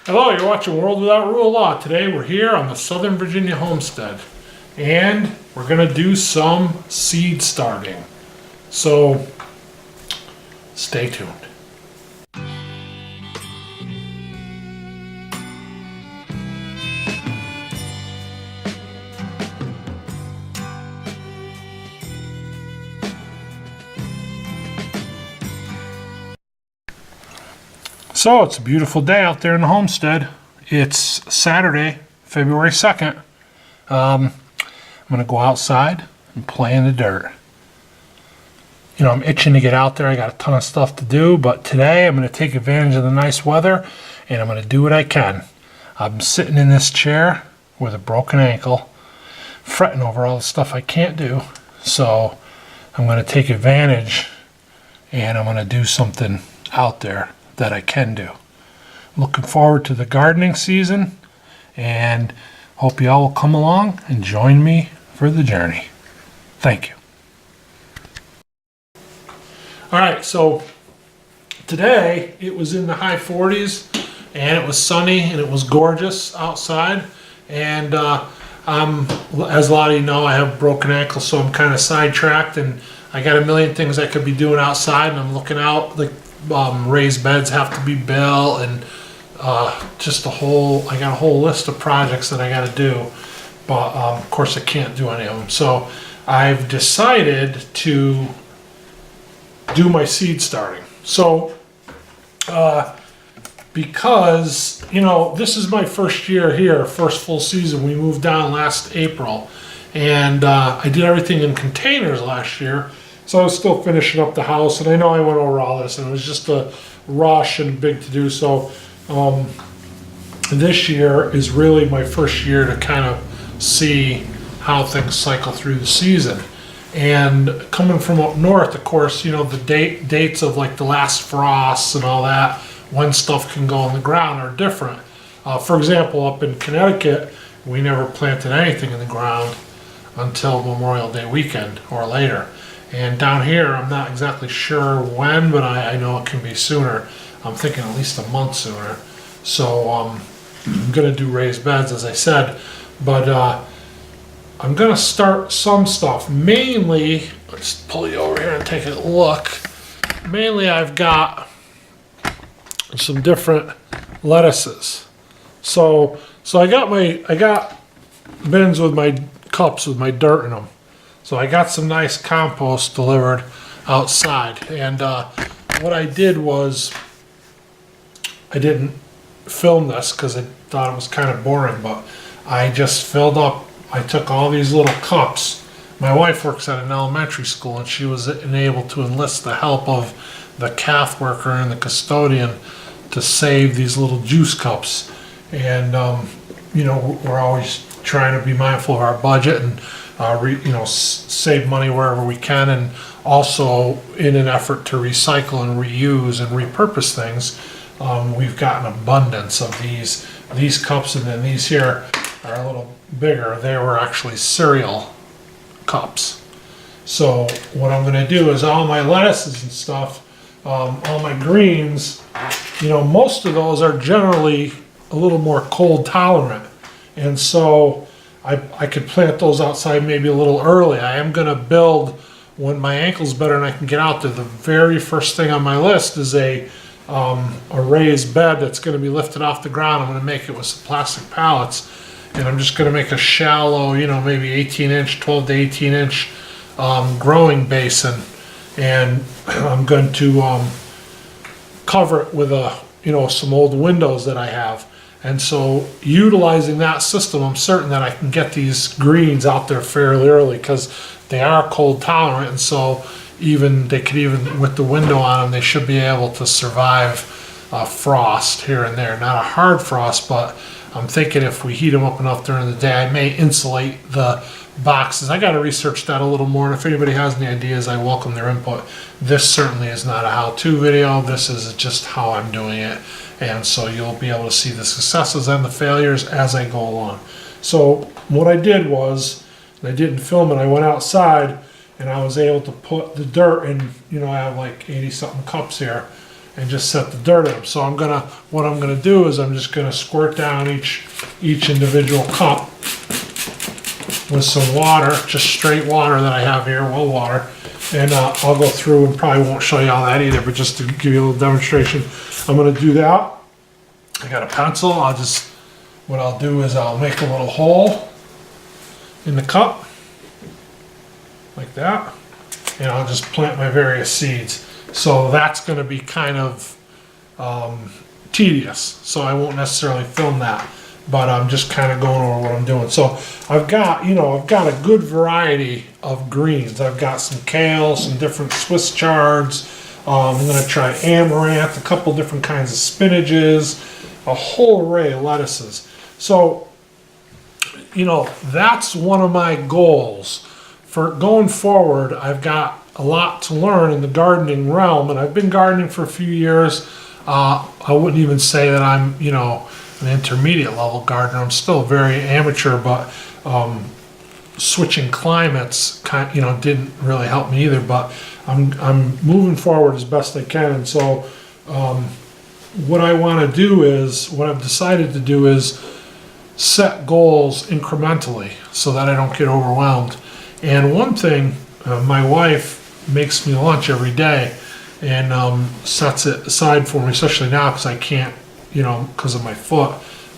Hello, you're watching World Without Rule of Law. Today we're here on the Southern Virginia homestead and we're going to do some seed starting. So stay tuned. So it's a beautiful day out there in the homestead. It's Saturday, February 2nd. I'm going to go outside and play in the dirt. You know, I'm itching to get out there. I got a ton of stuff to do, but today I'm going to take advantage of the nice weather and I'm going to do what I can. I'm sitting in this chair with a broken ankle, fretting over all the stuff I can't do. So I'm going to take advantage and I'm going to do something out there that I can do. Looking forward to the gardening season and hope you all will come along and join me for the journey. Thank you. All right, so today it was in the high 40s and it was sunny and it was gorgeous outside. And as a lot of you know, I have a broken ankle, so I'm kind of sidetracked and I got a million things I could be doing outside, and I'm looking out like raised beds have to be built, and I got a whole list of projects that I got to do, but of course I can't do any of them. So I've decided to do my seed starting. So because, you know, this is my first year here, first full season. We moved down last April, and I did everything in containers last year. So I was still finishing up the house, and I know I went over all this, and it was just a rush and big to do. So this year is really my first year to kind of see how things cycle through the season. And coming from up north, of course, you know, the dates of like the last frosts and all that, when stuff can go in the ground, are different. For example, up in Connecticut, we never planted anything in the ground until Memorial Day weekend or later. And down here, I'm not exactly sure when, but I know it can be sooner. I'm thinking at least a month sooner. So I'm going to do raised beds, as I said. But I'm going to start some stuff. Mainly, let's pull you over here and take a look. Mainly, I've got some different lettuces. So I got bins with my cups with my dirt in them. So I got some nice compost delivered outside, and what I did was, I didn't film this because I thought it was kind of boring, but I just filled up, I took all these little cups. My wife works at an elementary school, and she was able to enlist the help of the cath worker and the custodian to save these little juice cups. And you know, we're always trying to be mindful of our budget and save money wherever we can, and also in an effort to recycle and reuse and repurpose things. We've got an abundance of these cups, and then these here are a little bigger. They were actually cereal cups. So what I'm going to do is all my lettuces and stuff, all my greens, you know, most of those are generally a little more cold tolerant, and so I could plant those outside maybe a little early. I am going to build, when my ankle's better and I can get out there, the very first thing on my list is a raised bed that's going to be lifted off the ground. I'm going to make it with some plastic pallets, and I'm just going to make a shallow, you know, maybe 18-inch, 12 to 18-inch growing basin, and I'm going to cover it with some old windows that I have. And so utilizing that system, I'm certain that I can get these greens out there fairly early because they are cold tolerant, and so they could even, with the window on them, they should be able to survive frost here and there. Not a hard frost, but I'm thinking if we heat them up enough during the day, I may insulate the boxes. I got to research that a little more, and if anybody has any ideas, I welcome their input. This certainly is not a how-to video. This is just how I'm doing it. And so you'll be able to see the successes and the failures as I go along. So what I did was, I didn't film it, I went outside and I was able to put the dirt in, you know, I have like 80 something cups here, and just set the dirt in them. So what I'm gonna do is I'm just gonna squirt down each individual cup with some water, just straight water that I have here, well water. And I'll go through and probably won't show you all that either, but just to give you a little demonstration, I'm gonna do that. I got a pencil, what I'll do is I'll make a little hole in the cup, like that, and I'll just plant my various seeds. So that's gonna be kind of tedious, so I won't necessarily film that, but I'm just kind of going over what I'm doing. So I've got a good variety of greens. I've got some kale, some different Swiss chards. I'm going to try amaranth, a couple different kinds of spinaches, a whole array of lettuces. So, that's one of my goals. For going forward, I've got a lot to learn in the gardening realm, and I've been gardening for a few years. I wouldn't even say that I'm, an intermediate level gardener. I'm still very amateur, but switching climates didn't really help me either. But I'm moving forward as best I can, and so what I've decided to do is set goals incrementally so that I don't get overwhelmed. And one thing, my wife makes me lunch every day and sets it aside for me, especially now because I can't, because of my foot,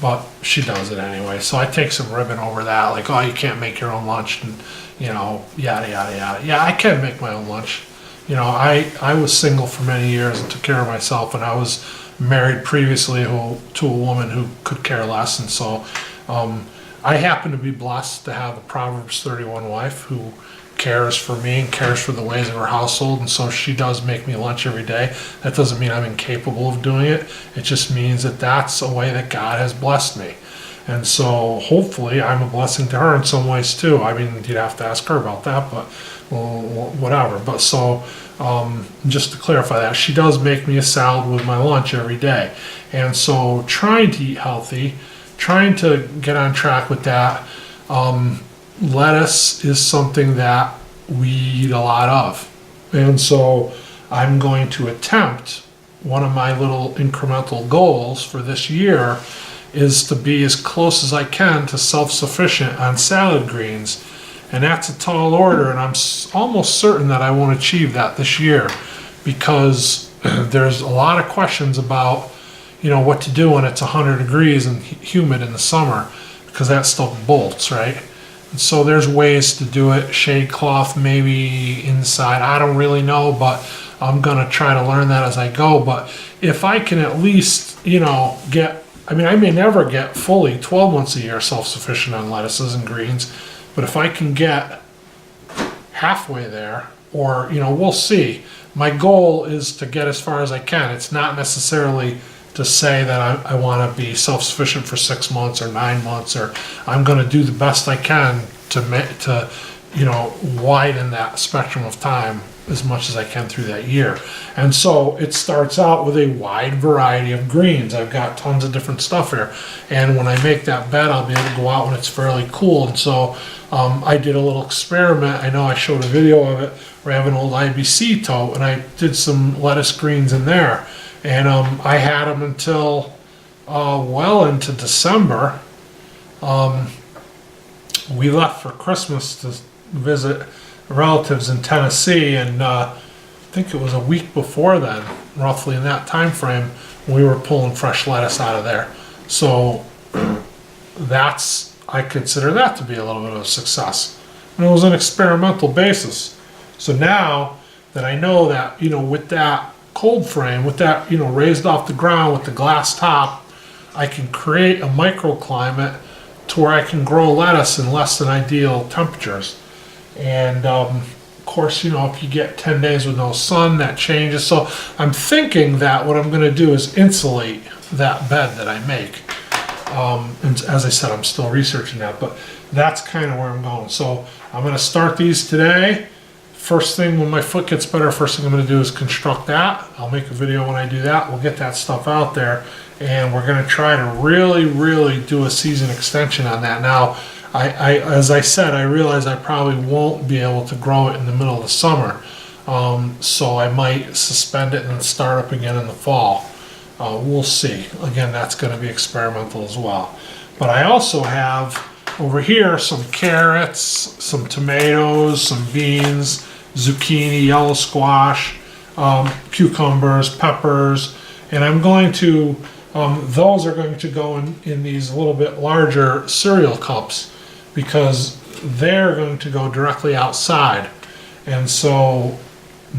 but she does it anyway. So I take some ribbon over that, like, oh, you can't make your own lunch, and, yada, yada, yada. Yeah, I can make my own lunch. I was single for many years and took care of myself, and I was married previously to a woman who could care less, and so I happen to be blessed to have a Proverbs 31 wife who cares for me and cares for the ways of her household, and so she does make me lunch every day. That doesn't mean I'm incapable of doing it. It just means that that's a way that God has blessed me, and so hopefully I'm a blessing to her in some ways too. I mean, you'd have to ask her about that, but whatever. But so just to clarify that, she does make me a salad with my lunch every day, and so trying to eat healthy, trying to get on track with that. Lettuce is something that we eat a lot of, and so I'm going to attempt, one of my little incremental goals for this year is to be as close as I can to self-sufficient on salad greens, and that's a tall order, and I'm almost certain that I won't achieve that this year, because there's a lot of questions about what to do when it's 100 degrees and humid in the summer, because that stuff bolts, right? And so there's ways to do it. Shade cloth maybe inside, I don't really know, but I'm gonna try to learn that as I go. But if I can at least I may never get fully 12 months a year self-sufficient on lettuces and greens, but if I can get halfway there, or we'll see. My goal is to get as far as I can. It's not necessarily to say that I want to be self-sufficient for 6 months or 9 months, or I'm going to do the best I can to widen that spectrum of time as much as I can through that year. And so it starts out with a wide variety of greens. I've got tons of different stuff here, and when I make that bed, I'll be able to go out when it's fairly cool. And so I did a little experiment. I know I showed a video of it where I have an old IBC tote, and I did some lettuce greens in there. And I had them until well into December. We left for Christmas to visit relatives in Tennessee, and I think it was a week before then, roughly in that time frame, we were pulling fresh lettuce out of there. So I consider that to be a little bit of a success. And it was an experimental basis. So now that I know that, with that cold frame, with that, raised off the ground with the glass top, I can create a microclimate to where I can grow lettuce in less than ideal temperatures. And of course, if you get 10 days with no sun, that changes. So I'm thinking that what I'm going to do is insulate that bed that I make. And as I said, I'm still researching that, but that's kind of where I'm going. So I'm going to start these today. First thing, when my foot gets better, first thing I'm going to do is construct that. I'll make a video when I do that. We'll get that stuff out there, and we're going to try to really, really do a season extension on that. Now, as I said, I realize I probably won't be able to grow it in the middle of the summer. So I might suspend it and then start up again in the fall. We'll see. Again, that's going to be experimental as well. But I also have over here some carrots, some tomatoes, some beans, zucchini, yellow squash, cucumbers, peppers, and I'm going to, those are going to go in these a little bit larger cereal cups because they're going to go directly outside. And so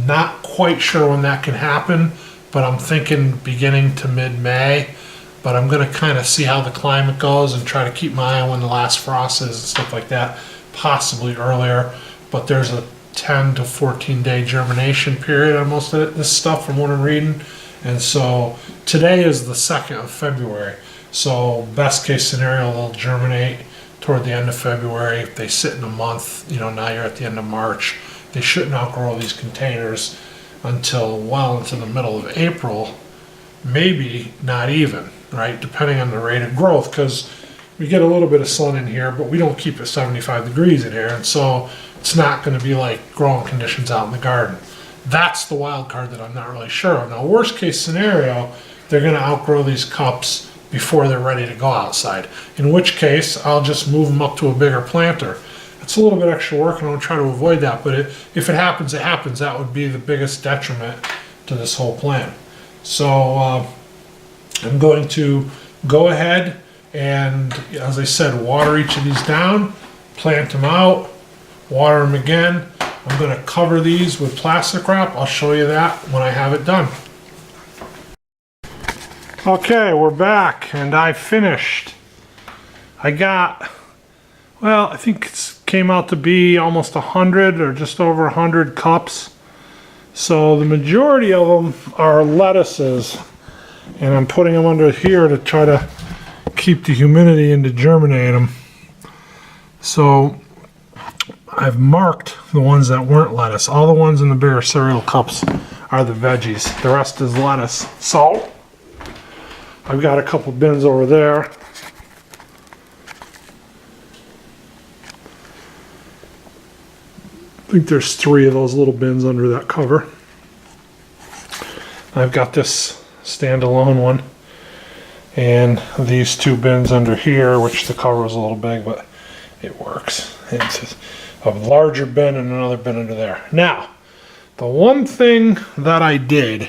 not quite sure when that can happen, but I'm thinking beginning to mid-May. But I'm going to kind of see how the climate goes and try to keep my eye on when the last frost is and stuff like that, possibly earlier. But there's a 10 to 14 day germination period on most of this stuff from what I'm reading. And so today is the 2nd of February. So best case scenario, they'll germinate toward the end of February. If they sit in a month, now you're at the end of March. They shouldn't outgrow these containers until well into the middle of April, maybe not even, right? Depending on the rate of growth, because we get a little bit of sun in here, but we don't keep it 75 degrees in here. And so it's not going to be like growing conditions out in the garden. That's the wild card that I'm not really sure of. Now, worst case scenario, they're going to outgrow these cups before they're ready to go outside, in which case I'll just move them up to a bigger planter. It's a little bit extra work and I'll try to avoid that, but if it happens, it happens. That would be the biggest detriment to this whole plan. So I'm going to go ahead and, as I said, water each of these down, plant them out, water them again. I'm going to cover these with plastic wrap. I'll show you that when I have it done. Okay, we're back and I finished. I got, well, I think it came out to be almost 100 or just over 100 cups. So the majority of them are lettuces, and I'm putting them under here to try to keep the humidity and to germinate them. So I've marked the ones that weren't lettuce. All the ones in the bigger cereal cups are the veggies. The rest is lettuce. So I've got a couple bins over there. I think there's 3 of those little bins under that cover. I've got this standalone one and these 2 bins under here, which the cover was a little big, but it works. It's a larger bin and another bin under there. Now, the one thing that I did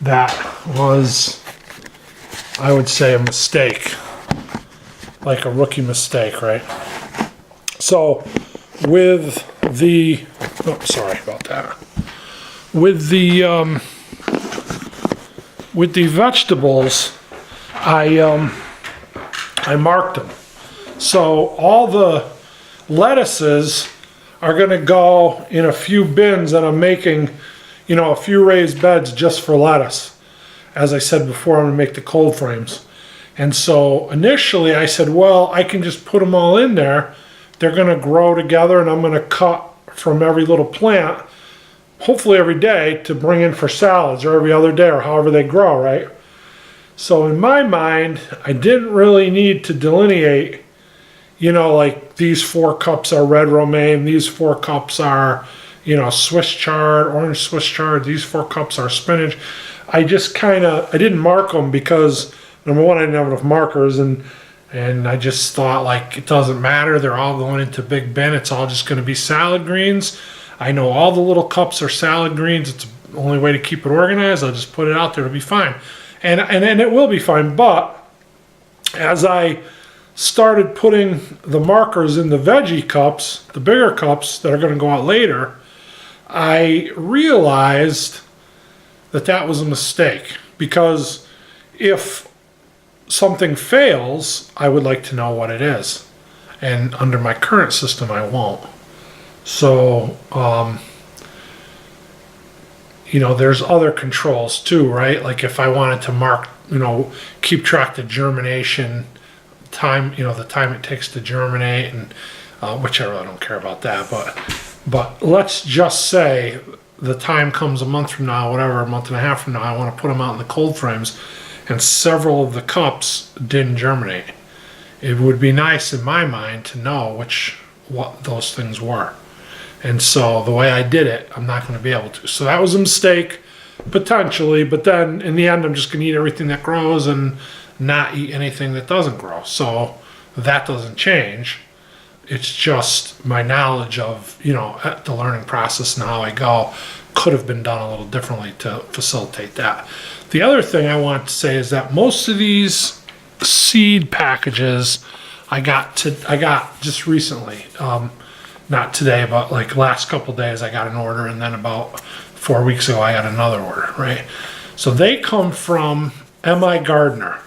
that was, I would say, a mistake, like a rookie mistake, right? So with the, oh, sorry about that. With the vegetables, I marked them. So all the lettuces are going to go in a few bins, and I'm making, a few raised beds just for lettuce. As I said before, I'm going to make the cold frames. And so initially I said, well, I can just put them all in there. They're going to grow together, and I'm going to cut from every little plant, hopefully every day, to bring in for salads, or every other day, or however they grow, right? So in my mind, I didn't really need to delineate, like these 4 cups are red romaine, these 4 cups are, Swiss chard, orange Swiss chard, these 4 cups are spinach. I just I didn't mark them because, number one, I didn't have enough markers, and I just thought, like, it doesn't matter. They're all going into big bin. It's all just going to be salad greens. I know all the little cups are salad greens. It's the only way to keep it organized. I'll just put it out there. It'll be fine. And it will be fine. But as I started putting the markers in the veggie cups, the bigger cups that are going to go out later, I realized that was a mistake. Because if something fails, I would like to know what it is. And under my current system, I won't. So, there's other controls too, right? Like if I wanted to mark, keep track of germination time, the time it takes to germinate, and which I really don't care about that. But let's just say the time comes a month from now, whatever, a month and a half from now, I want to put them out in the cold frames, and several of the cups didn't germinate. It would be nice in my mind to know what those things were. And so the way I did it, I'm not going to be able to. So that was a mistake, potentially. But then in the end, I'm just going to eat everything that grows and not eat anything that doesn't grow. So that doesn't change. It's just my knowledge of, the learning process and how I go could have been done a little differently to facilitate that. The other thing I want to say is that most of these seed packages I got just recently, not today, but like last couple days I got an order, and then about 4 weeks ago I got another order, right? So they come from M.I. Gardner,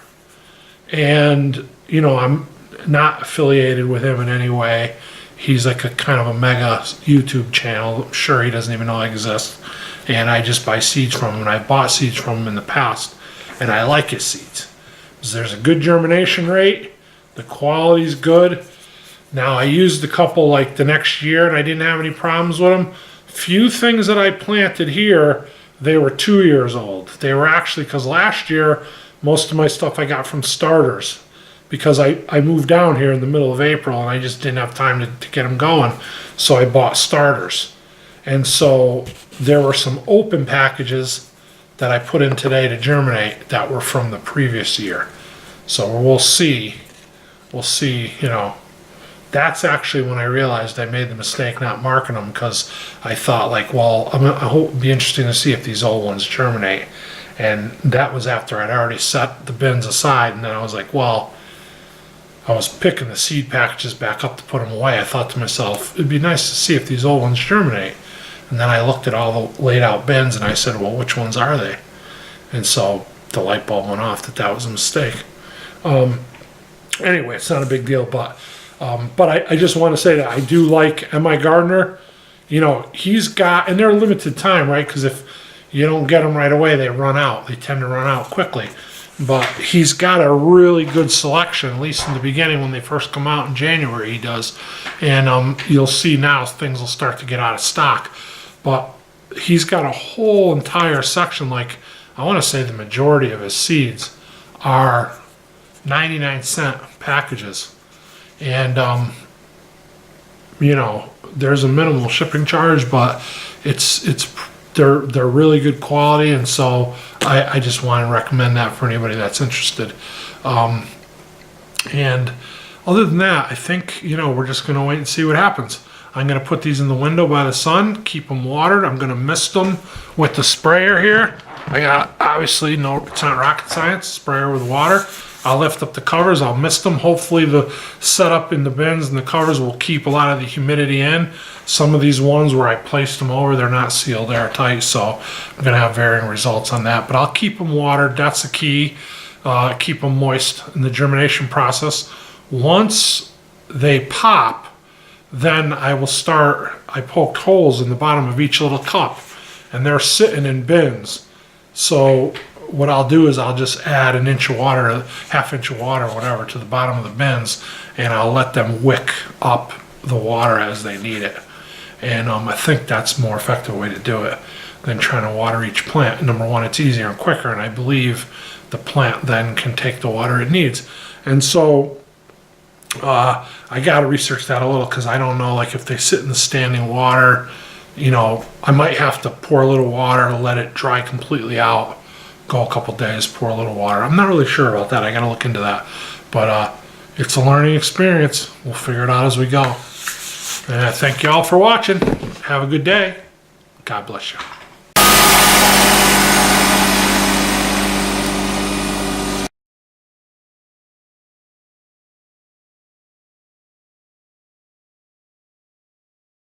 and I'm not affiliated with him in any way. He's like a kind of a mega YouTube channel. I'm sure he doesn't even know I exist. And I just buy seeds from him, and I bought seeds from him in the past, and I like his seeds. There's a good germination rate. The quality's good. Now I used a couple like the next year, and I didn't have any problems with them. Few things that I planted here, they were 2 years old. They were actually, because last year, most of my stuff I got from starters, because I moved down here in the middle of April and I just didn't have time to get them going. So I bought starters. And so there were some open packages that I put in today to germinate that were from the previous year. So we'll see, that's actually when I realized I made the mistake not marking them, because I thought like, well, I hope it'd be interesting to see if these old ones germinate. And that was after I'd already set the bins aside, and then I was like, well, I was picking the seed packages back up to put them away. I thought to myself, it'd be nice to see if these old ones germinate. And then I looked at all the laid out bins and I said, well, which ones are they? And so the light bulb went off that was a mistake. Anyway, it's not a big deal, but I just want to say that I do like M.I. Gardner. He's got, and they're limited time, right? Because if you don't get them right away, they run out. They tend to run out quickly. But he's got a really good selection, at least in the beginning when they first come out in January, he does. And you'll see now things will start to get out of stock. But he's got a whole entire section, like I want to say the majority of his seeds are 99-cent packages. And, there's a minimal shipping charge, but they're really good quality, and so I just want to recommend that for anybody that's interested. And other than that, I think, we're just going to wait and see what happens. I'm going to put these in the window by the sun, keep them watered. I'm going to mist them with the sprayer here. I got, obviously, it's not rocket science, sprayer with water. I'll lift up the covers, I'll mist them. Hopefully the setup in the bins and the covers will keep a lot of the humidity in. Some of these ones where I placed them over, they're not sealed airtight, so I'm going to have varying results on that. But I'll keep them watered, that's the key. Keep them moist in the germination process. Once they pop, then I poked holes in the bottom of each little cup, and they're sitting in bins. So what I'll do is I'll just add an inch of water, half inch of water, whatever, to the bottom of the bins, and I'll let them wick up the water as they need it. And I think that's a more effective way to do it than trying to water each plant. Number one, it's easier and quicker, and I believe the plant then can take the water it needs. And so I got to research that a little, because I don't know, like if they sit in the standing water, I might have to pour a little water to let it dry completely out, go a couple days, pour a little water. I'm not really sure about that. I got to look into that. But it's a learning experience. We'll figure it out as we go. And I thank you all for watching. Have a good day. God bless you.